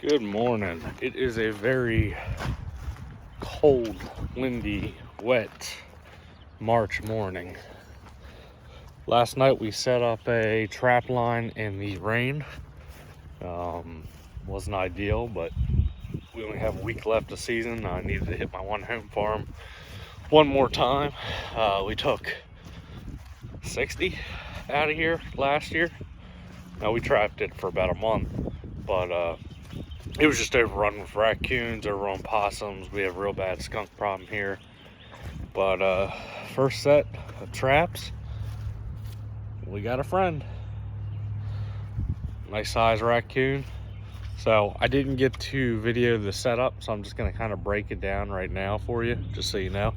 Good morning. It is a very cold, windy, wet March morning. Last night we set up a trap line in the rain. Wasn't ideal, but we only have a week left of season. I needed to hit my one home farm one more time. We took 60 out of here last year. Now we trapped it for about a month, but it was just overrun with raccoons, overrun possums. We have a real bad skunk problem here. But first set of traps, we got a friend. Nice size raccoon. So I didn't get to video the setup, so I'm just gonna kind of break it down right now for you, just so you know.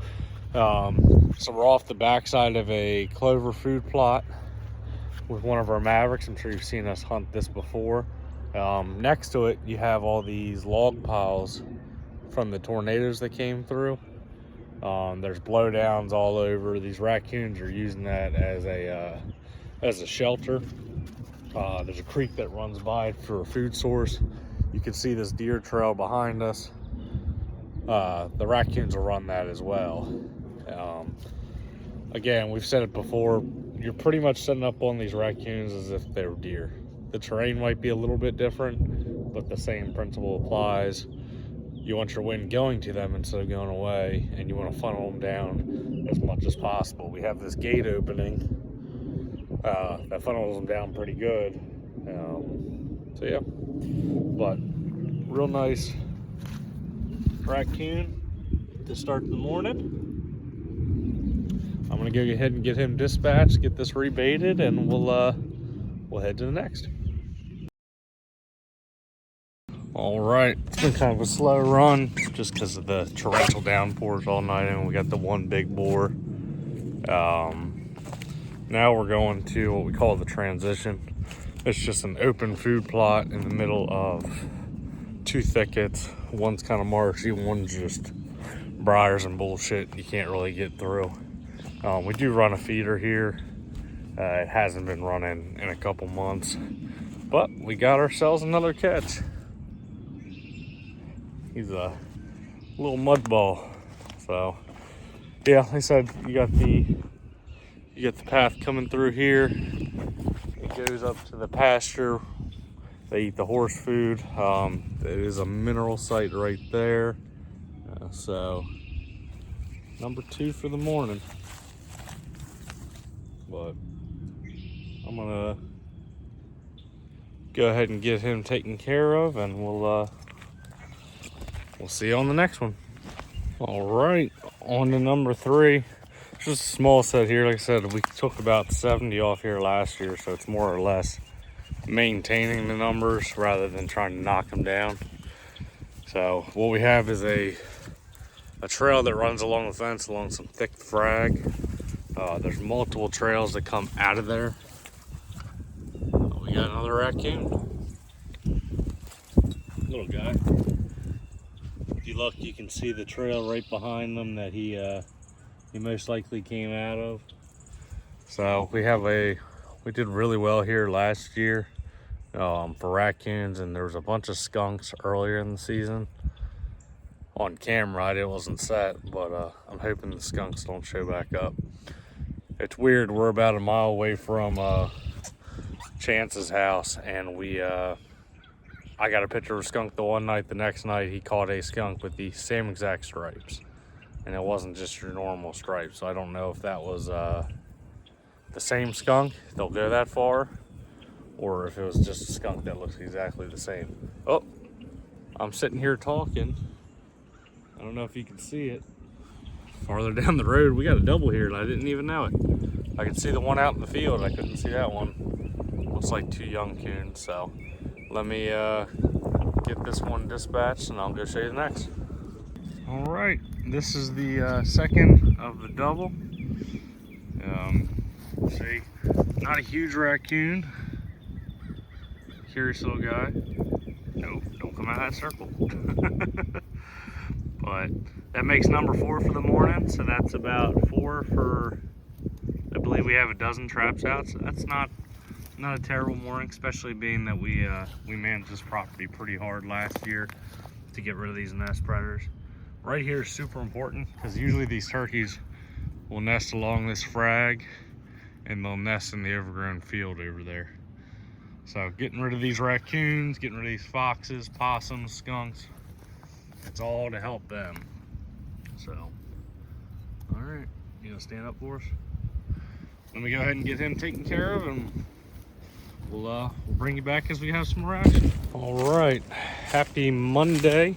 So we're off the backside of a clover food plot with one of our Mavericks. I'm sure you've seen us hunt this before. Next to it, you have all these log piles from the tornadoes that came through. There's blowdowns all over. These raccoons are using that as a shelter. There's a creek that runs by for a food source. You can see this deer trail behind us. The raccoons will run that as well. Again, we've said it before, you're pretty much setting up on these raccoons as if they were deer. The terrain might be a little bit different, but the same principle applies. You want your wind going to them instead of going away, and you want to funnel them down as much as possible. We have this gate opening that funnels them down pretty good. So yeah, but real nice raccoon to start the morning. I'm gonna go ahead and get him dispatched, get this rebaited, and we'll head to the next. All right, it's been kind of a slow run just because of the torrential downpours all night, and we got the one big boar. Now we're going to what we call the transition. It's just an open food plot in the middle of two thickets. One's kind of marshy, one's just briars and bullshit you can't really get through. We do run a feeder here. It hasn't been running in a couple months, but we got ourselves another catch. He's a little mud ball. So yeah, like I said, you got the path coming through here. It goes up to the pasture. They eat the horse food. It is a mineral site right there. So number 2 for the morning. But I'm gonna go ahead and get him taken care of, and we'll see you on the next one. All right, on to number 3. It's just a small set here. Like I said, we took about 70 off here last year, so it's more or less maintaining the numbers rather than trying to knock them down. So what we have is a trail that runs along the fence along some thick frag. There's multiple trails that come out of there. We got another raccoon. Little guy. If you look, you can see the trail right behind them that he most likely came out of. So we did really well here last year for raccoons, and there was a bunch of skunks earlier in the season. On camera, it wasn't set, but I'm hoping the skunks don't show back up. It's weird, we're about a mile away from Chance's house, and I got a picture of a skunk the one night. The next night he caught a skunk with the same exact stripes, and it wasn't just your normal stripes. So I don't know if that was the same skunk, they'll go that far, or if it was just a skunk that looks exactly the same. Oh, I'm sitting here talking. I don't know if you can see it. Farther down the road, we got a double here, and I didn't even know it. I could see the one out in the field. I couldn't see that one. Looks like 2 young coons. So let me get this one dispatched, and I'll go show you the next. All right, this is the second of the double. See, not a huge raccoon. Curious little guy. Nope, don't come out of that circle. But that makes number 4 for the morning, so that's about 4 for, I believe we have a dozen traps out, so that's not not a terrible morning, especially being that we managed this property pretty hard last year to get rid of these nest predators. Right here is super important because usually these turkeys will nest along this frag and they'll nest in the overgrown field over there. So getting rid of these raccoons, getting rid of these foxes, possums, skunks, it's all to help them. So, all right, you gonna stand up for us? Let me go ahead and get him taken care of, and we'll bring you back as we have some more action. All right, happy Monday.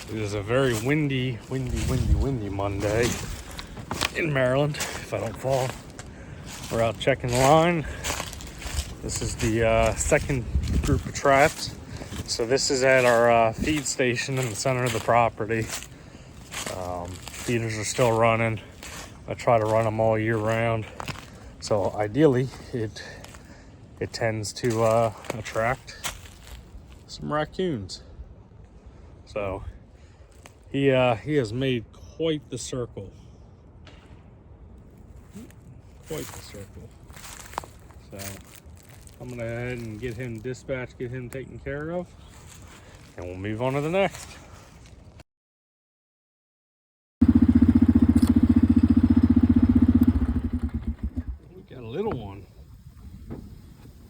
It is a very windy Monday in Maryland, if I don't fall. We're out checking the line. This is the second group of traps. So this is at our feed station in the center of the property. Feeders are still running. I try to run them all year round. So ideally, it tends to attract some raccoons. So he has made quite the circle. Quite the circle. So I'm gonna go ahead and get him dispatched, get him taken care of, and we'll move on to the next. We got a little one.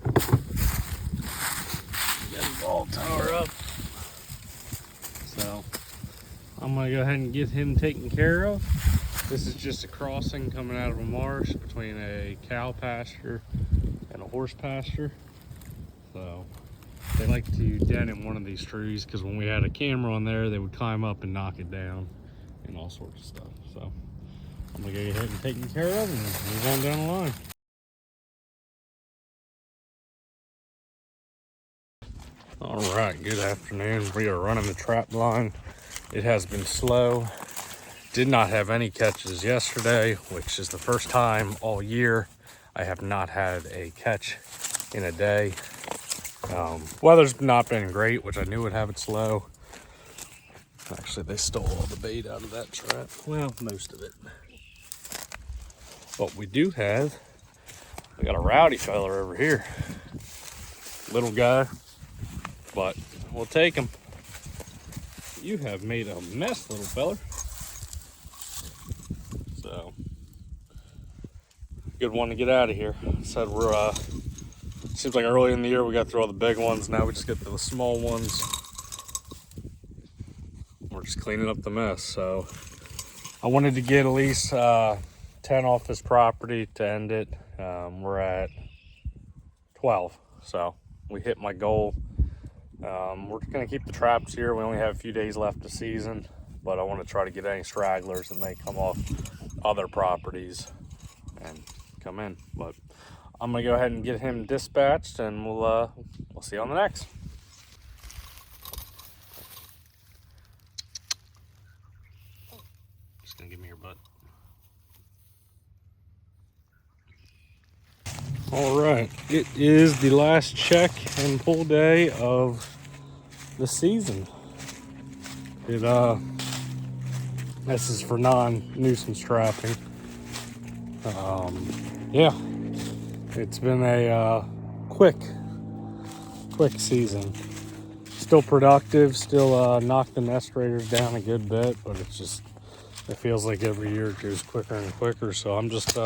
We got his ball tower up. So I'm gonna go ahead and get him taken care of. This is just a crossing coming out of a marsh between a cow pasture and a horse pasture. So they like to den in one of these trees because when we had a camera on there, they would climb up and knock it down and all sorts of stuff. So I'm gonna go ahead and take care of and move on down the line. All right, good afternoon. We are running the trap line. It has been slow. Did not have any catches yesterday, which is the first time all year I have not had a catch in a day. Weather's not been great, which I knew would have it slow. Actually, they stole all the bait out of that trap. Well, most of it. But we do have, we got a rowdy fella over here. Little guy, but we'll take him. You have made a mess, little fella. So, good one to get out of here. Said we're, seems like early in the year we got through all the big ones. Now we just get to the small ones. We're just cleaning up the mess. So, I wanted to get at least 10 off this property to end it. We're at 12. So, we hit my goal. We're gonna keep the traps here. We only have a few days left of season, but I want to try to get any stragglers that may come off other properties and come in. But I'm gonna go ahead and get him dispatched, and we'll see you on the next. Just gonna give me your butt. All right, it is the last check and pull day of the season. This is for non-nuisance trapping. Yeah, it's been a quick season. Still productive, still knocked the nest raiders down a good bit, but it feels like every year it goes quicker and quicker. So I'm just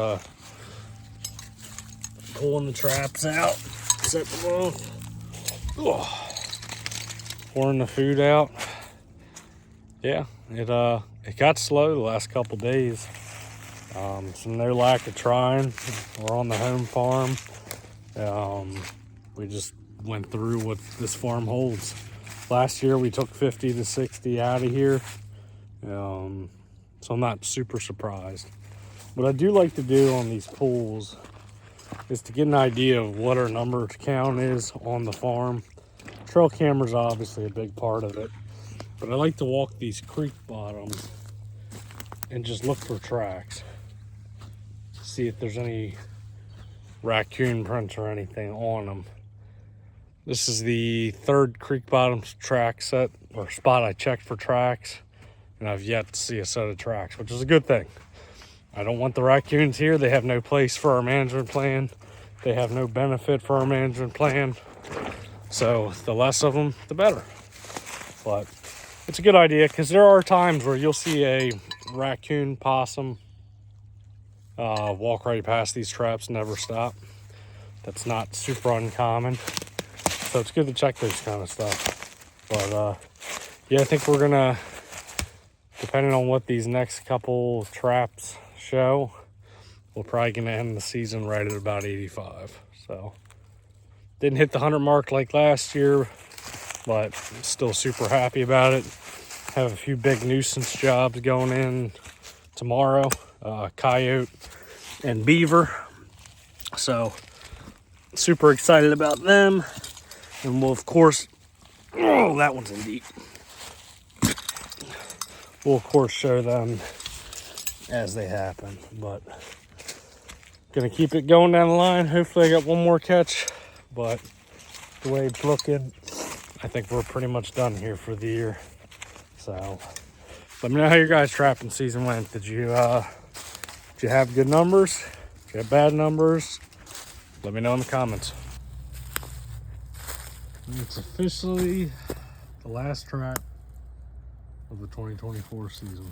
pulling the traps out, set them off, pouring the food out. Yeah, it got slow the last couple days. From their lack of trying. We're on the home farm. We just went through what this farm holds. Last year we took 50 to 60 out of here. So I'm not super surprised. What I do like to do on these pulls is to get an idea of what our number count is on the farm. Trail camera's obviously a big part of it, but I like to walk these creek bottoms and just look for tracks. See if there's any raccoon prints or anything on them. This is the third creek bottoms track set or spot I checked for tracks, and I've yet to see a set of tracks, which is a good thing. I don't want the raccoons here. They have no place for our management plan. They have no benefit for our management plan. So the less of them, the better. But it's a good idea because there are times where you'll see a raccoon, possum walk right past these traps, never stop. That's not super uncommon. So it's good to check those kind of stuff. But yeah, I think we're gonna, depending on what these next couple traps show, we're probably gonna end the season right at about 85. So didn't hit the 100 mark like last year, but still super happy about it. Have a few big nuisance jobs going in tomorrow, coyote and beaver. So super excited about them. And we'll of course, oh, that one's in deep. We'll of course show them as they happen, but gonna keep it going down the line. Hopefully I got one more catch, but the way it's looking, I think we're pretty much done here for the year. So let me know how your guys' trapping season went. Did you have good numbers? Did you have bad numbers? Let me know in the comments. It's officially the last trap of the 2024 season.